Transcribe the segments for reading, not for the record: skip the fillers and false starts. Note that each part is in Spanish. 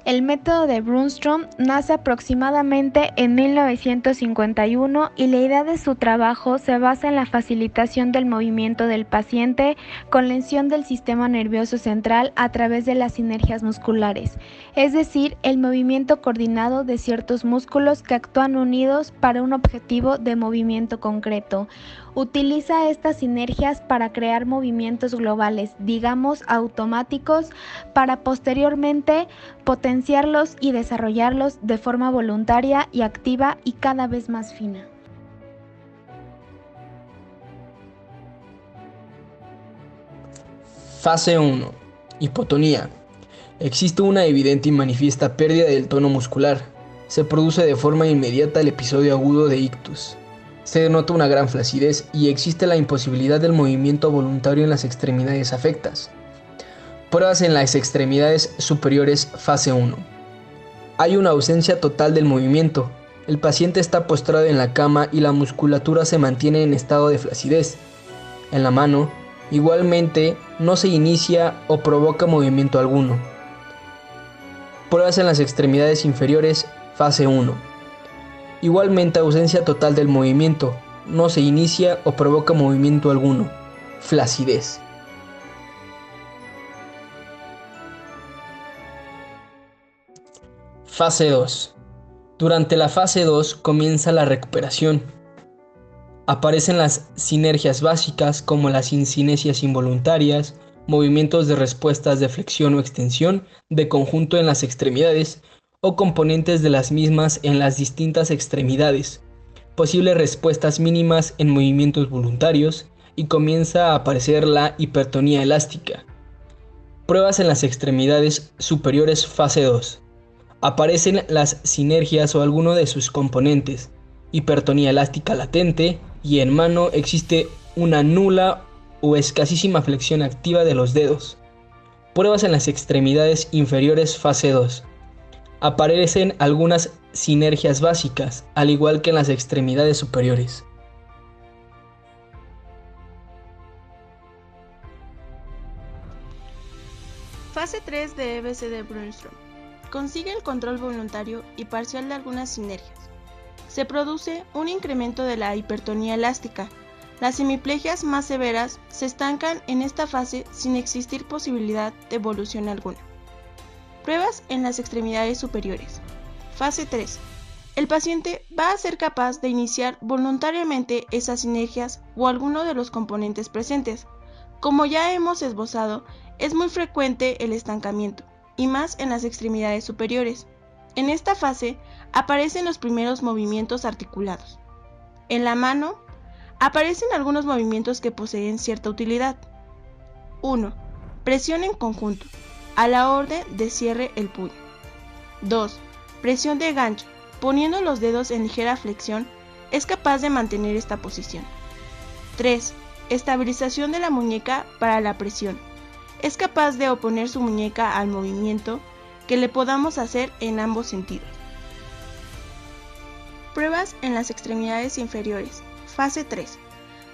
El método de Brunstrom nace aproximadamente en 1951 y la idea de su trabajo se basa en la facilitación del movimiento del paciente con lesión del sistema nervioso central a través de las sinergias musculares, es decir, el movimiento coordinado de ciertos músculos que actúan unidos para un objetivo de movimiento concreto. Utiliza estas sinergias para crear movimientos globales, digamos automáticos, para posteriormente potenciarlos y desarrollarlos de forma voluntaria y activa y cada vez más fina. Fase 1. Hipotonía. Existe una evidente y manifiesta pérdida del tono muscular. Se produce de forma inmediata el episodio agudo de ictus. Se denota una gran flacidez y existe la imposibilidad del movimiento voluntario en las extremidades afectas. Pruebas en las extremidades superiores, fase 1. Hay una ausencia total del movimiento. El paciente está postrado en la cama y la musculatura se mantiene en estado de flacidez. En la mano, igualmente, no se inicia o provoca movimiento alguno. Pruebas en las extremidades inferiores, fase 1. Igualmente ausencia total del movimiento, no se inicia o provoca movimiento alguno. Flacidez. Fase 2. Durante la fase 2 comienza la recuperación. Aparecen las sinergias básicas como las cinesias involuntarias, movimientos de respuestas de flexión o extensión de conjunto en las extremidades o componentes de las mismas en las distintas extremidades, posibles respuestas mínimas en movimientos voluntarios y comienza a aparecer la hipertonía elástica. Pruebas en las extremidades superiores, fase 2. Aparecen las sinergias o alguno de sus componentes, hipertonía elástica latente, y en mano existe una nula o escasísima flexión activa de los dedos. Pruebas en las extremidades inferiores, fase 2. Aparecen algunas sinergias básicas, al igual que en las extremidades superiores. Fase 3 de EBC de Brunstrom. Consigue el control voluntario y parcial de algunas sinergias. Se produce un incremento de la hipertonía elástica. Las hemiplegias más severas se estancan en esta fase sin existir posibilidad de evolución alguna. Pruebas en las extremidades superiores. Fase 3. El paciente va a ser capaz de iniciar voluntariamente esas sinergias o alguno de los componentes presentes. Como ya hemos esbozado, es muy frecuente el estancamiento, y más en las extremidades superiores. En esta fase aparecen los primeros movimientos articulados. En la mano aparecen algunos movimientos que poseen cierta utilidad. 1. Presión en conjunto, a la orden de cierre el puño. 2. Presión de gancho, poniendo los dedos en ligera flexión, es capaz de mantener esta posición. 3. Estabilización de la muñeca para la presión. Es capaz de oponer su muñeca al movimiento que le podamos hacer en ambos sentidos. Pruebas en las extremidades inferiores. Fase 3.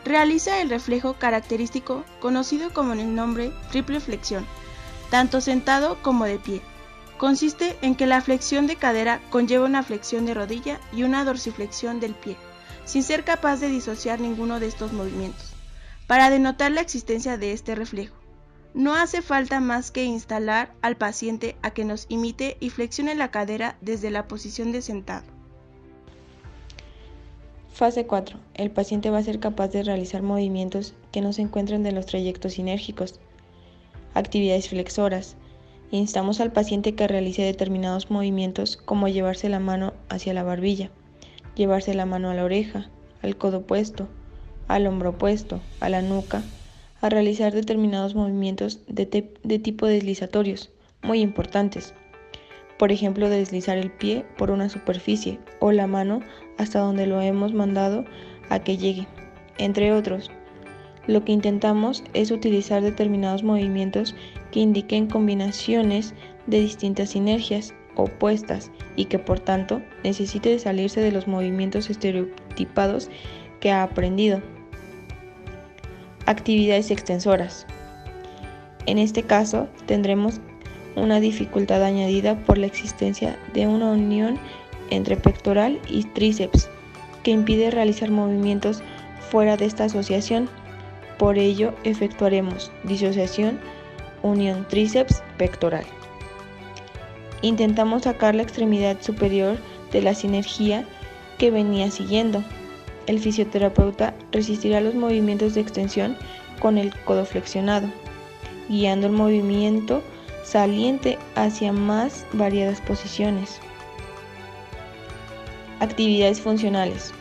Realiza el reflejo característico conocido como el nombre triple flexión, tanto sentado como de pie. Consiste en que la flexión de cadera conlleva una flexión de rodilla y una dorsiflexión del pie, sin ser capaz de disociar ninguno de estos movimientos. Para denotar la existencia de este reflejo, no hace falta más que instalar al paciente a que nos imite y flexione la cadera desde la posición de sentado. Fase 4. El paciente va a ser capaz de realizar movimientos que no se encuentran en los trayectos sinérgicos. Actividades flexoras. Instamos al paciente que realice determinados movimientos como llevarse la mano hacia la barbilla, llevarse la mano a la oreja, al codo opuesto, al hombro opuesto, a la nuca, a realizar determinados movimientos de tipo deslizatorios, muy importantes. Por ejemplo, deslizar el pie por una superficie o la mano hasta donde lo hemos mandado a que llegue, entre otros. Lo que intentamos es utilizar determinados movimientos que indiquen combinaciones de distintas sinergias opuestas y que por tanto necesite de salirse de los movimientos estereotipados que ha aprendido. Actividades extensoras. En este caso tendremos una dificultad añadida por la existencia de una unión entre pectoral y tríceps que impide realizar movimientos fuera de esta asociación. Por ello, efectuaremos disociación, unión tríceps-pectoral. Intentamos sacar la extremidad superior de la sinergia que venía siguiendo. El fisioterapeuta resistirá los movimientos de extensión con el codo flexionado, guiando el movimiento saliente hacia más variadas posiciones. Actividades funcionales.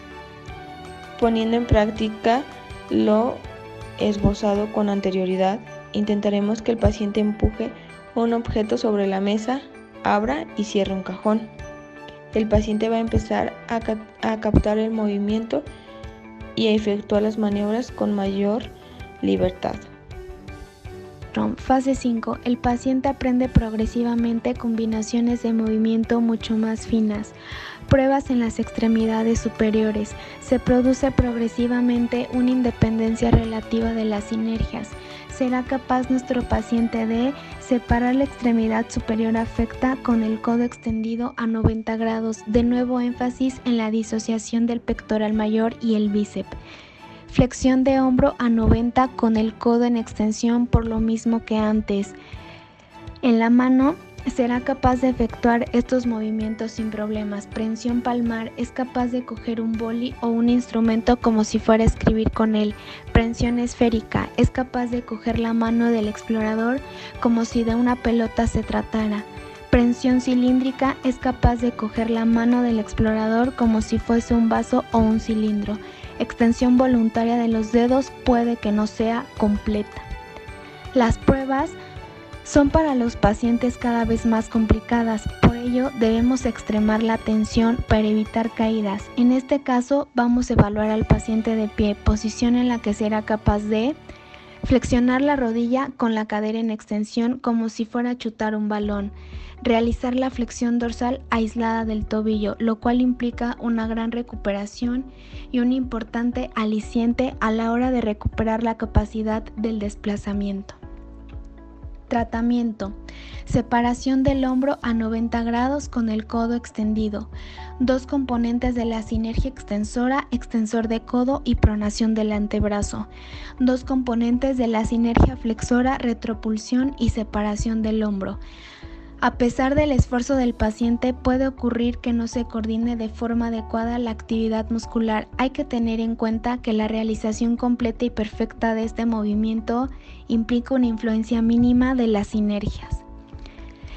Poniendo en práctica lo esbozado con anterioridad, intentaremos que el paciente empuje un objeto sobre la mesa, abra y cierre un cajón. El paciente va a empezar a captar el movimiento y a efectuar las maniobras con mayor libertad. Fase 5. El paciente aprende progresivamente combinaciones de movimiento mucho más finas. Pruebas en las extremidades superiores. Se produce progresivamente una independencia relativa de las sinergias. Será capaz nuestro paciente de separar la extremidad superior afecta con el codo extendido a 90 grados. De nuevo énfasis en la disociación del pectoral mayor y el bíceps. Flexión de hombro a 90 con el codo en extensión por lo mismo que antes. En la mano será capaz de efectuar estos movimientos sin problemas. Prensión palmar, es capaz de coger un boli o un instrumento como si fuera a escribir con él. Prensión esférica, es capaz de coger la mano del explorador como si de una pelota se tratara. Prensión cilíndrica, es capaz de coger la mano del explorador como si fuese un vaso o un cilindro. Extensión voluntaria de los dedos puede que no sea completa. Las pruebas son para los pacientes cada vez más complicadas, por ello debemos extremar la atención para evitar caídas. En este caso vamos a evaluar al paciente de pie, posición en la que será capaz de flexionar la rodilla con la cadera en extensión como si fuera a chutar un balón. Realizar la flexión dorsal aislada del tobillo, lo cual implica una gran recuperación y un importante aliciente a la hora de recuperar la capacidad del desplazamiento. Tratamiento. Separación del hombro a 90 grados con el codo extendido. Dos componentes de la sinergia extensora, extensor de codo y pronación del antebrazo. Dos componentes de la sinergia flexora, retropulsión y separación del hombro. A pesar del esfuerzo del paciente, puede ocurrir que no se coordine de forma adecuada la actividad muscular. Hay que tener en cuenta que la realización completa y perfecta de este movimiento implica una influencia mínima de las sinergias.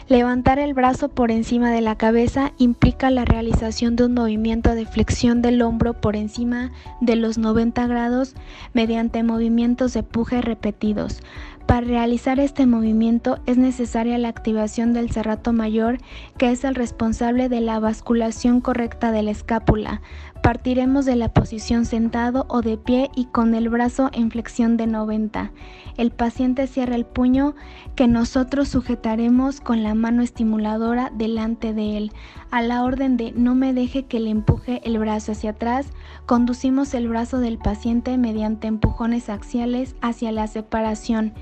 Levantar el brazo por encima de la cabeza implica la realización de un movimiento de flexión del hombro por encima de los 90 grados mediante movimientos de empuje repetidos. Para realizar este movimiento es necesaria la activación del serrato mayor, que es el responsable de la basculación correcta de la escápula. Partiremos de la posición sentado o de pie y con el brazo en flexión de 90. El paciente cierra el puño que nosotros sujetaremos con la mano estimuladora delante de él. A la orden de no me deje que le empuje el brazo hacia atrás, conducimos el brazo del paciente mediante empujones axiales hacia la separación,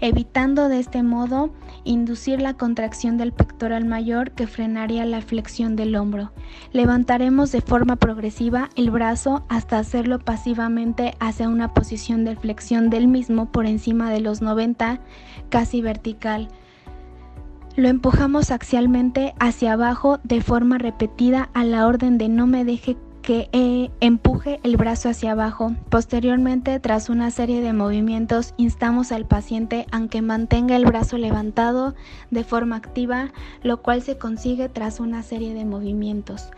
evitando de este modo inducir la contracción del pectoral mayor que frenaría la flexión del hombro. Levantaremos de forma progresiva el brazo hasta hacerlo pasivamente hacia una posición de flexión del mismo por encima de los 90, casi vertical. Lo empujamos axialmente hacia abajo de forma repetida a la orden de no me deje que empuje el brazo hacia abajo. Posteriormente, tras una serie de movimientos, instamos al paciente a que mantenga el brazo levantado de forma activa, lo cual se consigue tras una serie de movimientos.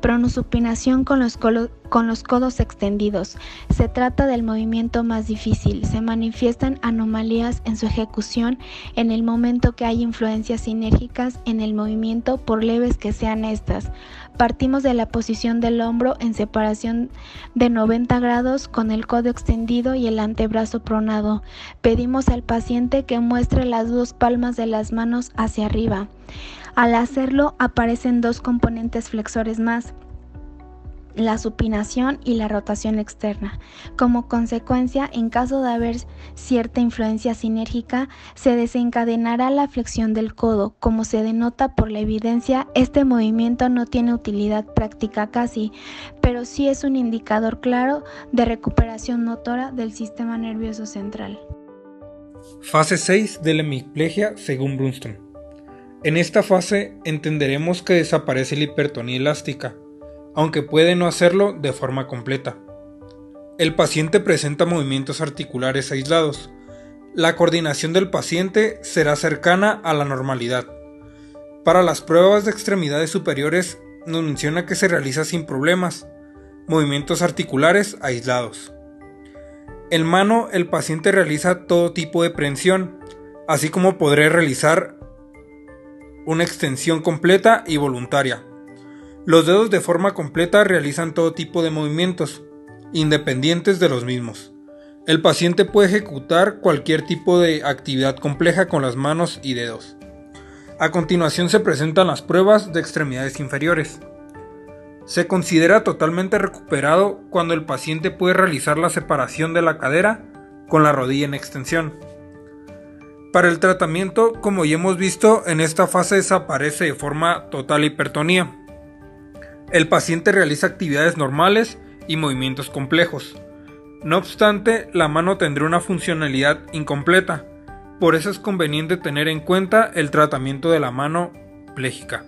Pronosupinación con los codos extendidos. Se trata del movimiento más difícil. Se manifiestan anomalías en su ejecución en el momento que hay influencias sinérgicas en el movimiento, por leves que sean estas. Partimos de la posición del hombro en separación de 90 grados con el codo extendido y el antebrazo pronado. Pedimos al paciente que muestre las dos palmas de las manos hacia arriba. Al hacerlo aparecen dos componentes flexores más. la supinación y la rotación externa. Como consecuencia, en caso de haber cierta influencia sinérgica, se desencadenará la flexión del codo. Como se denota por la evidencia, este movimiento no tiene utilidad práctica casi, pero sí es un indicador claro de recuperación motora del sistema nervioso central. Fase 6 de la hemiplegia según Brunstrom. En esta fase entenderemos que desaparece la hipertonía elástica, aunque puede no hacerlo de forma completa. El paciente presenta movimientos articulares aislados. La coordinación del paciente será cercana a la normalidad. Para las pruebas de extremidades superiores nos menciona que se realiza sin problemas, movimientos articulares aislados. En mano el paciente realiza todo tipo de prensión, así como podrá realizar una extensión completa y voluntaria. Los dedos de forma completa realizan todo tipo de movimientos, independientes de los mismos. El paciente puede ejecutar cualquier tipo de actividad compleja con las manos y dedos. A continuación se presentan las pruebas de extremidades inferiores. Se considera totalmente recuperado cuando el paciente puede realizar la separación de la cadera con la rodilla en extensión. Para el tratamiento, como ya hemos visto, en esta fase desaparece de forma total la hipertonía. El paciente realiza actividades normales y movimientos complejos. No obstante, la mano tendrá una funcionalidad incompleta. Por eso es conveniente tener en cuenta el tratamiento de la mano pléjica.